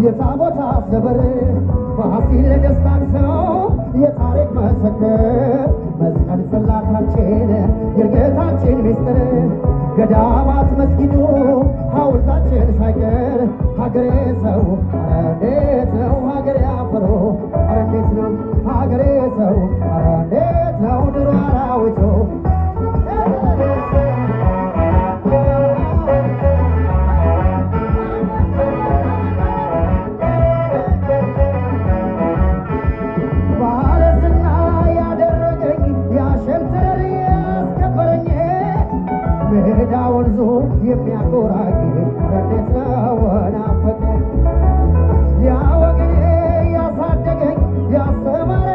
የታቦታት ደብር ፋሲል ደስታቸው የታሪክ መሰከር መስቀል ጽላታችን የጌታችን ሚስጥር ገዳማት መስጊዱ ሐውልታችን ሳይቀር ሀገሬ ሰው ኧረ እንዴት ነው ሀገሬ አፈሮ ኧረ እንዴት ነው ሀገሬ ሰው ኧረ እንዴት ነው ድሮ አራዊቱ ሜዳ ወንዙ የሚያቆራኝ እንዴት ነው ናፈቀኝ ያ ወገኔ ያሳደገኝ ያስተማረ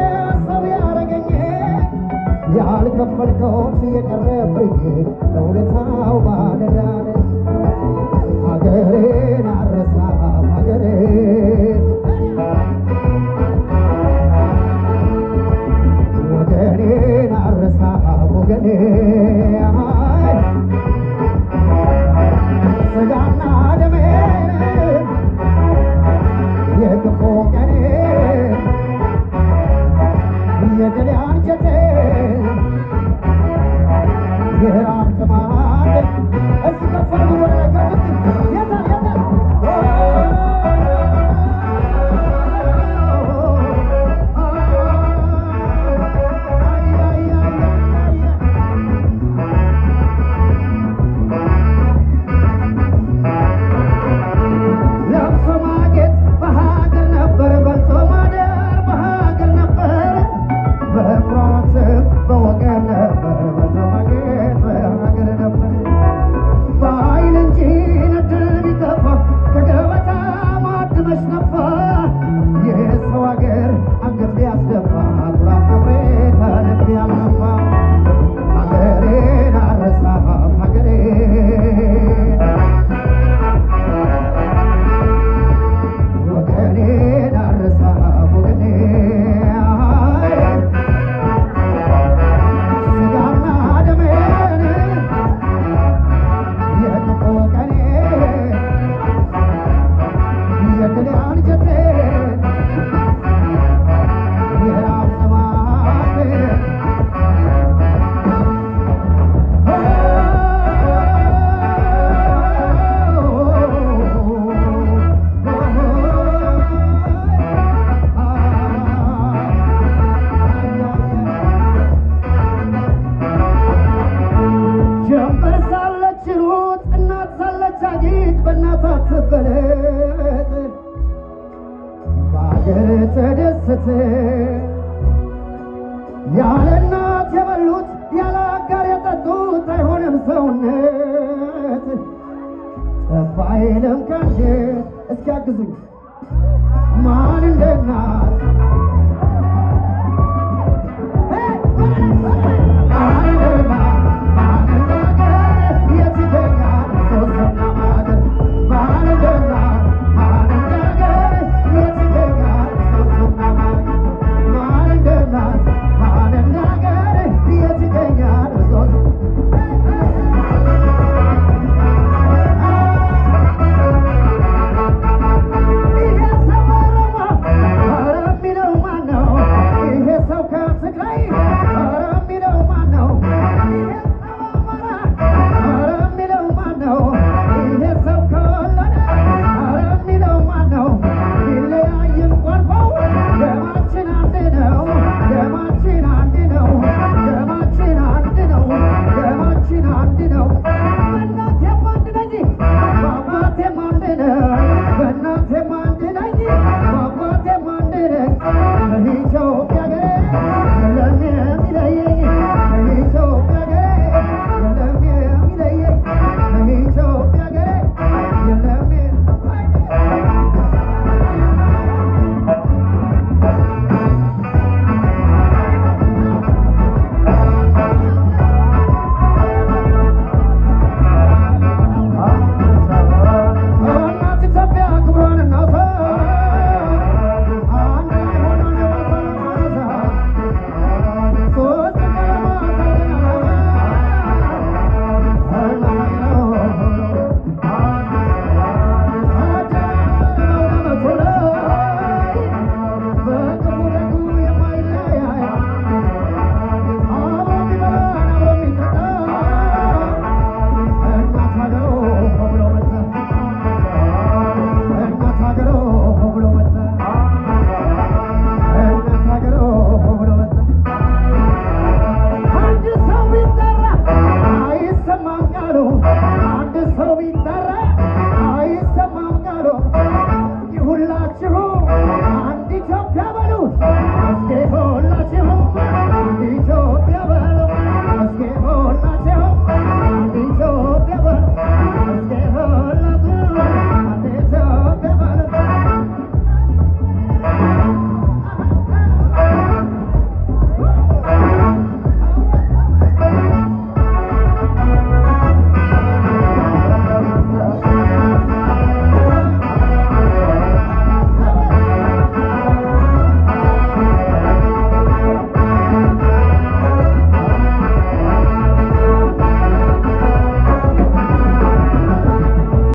ሰው ያረገኝ ያልከፈልከውት የቀረብኝ ለውለታው ባለዳነ ሀገሬን አልረሳም ሀገሬን ወገኔን አልረሳም ወገኔ ስጋና ደሜን የክፉ ቀኔ የድል አንጀቴን የራብ ጥማቴን እስኪ ከፍ አድርጉ ወደ ላይ ከፍ የታል ተደሰተ ያለ እናት የበሉት ያለ አጋር የጠጡት አይሆንም ሰውነት ጠባ አይልም ከአንጀት እስኪያግዙኝ ማን እንደ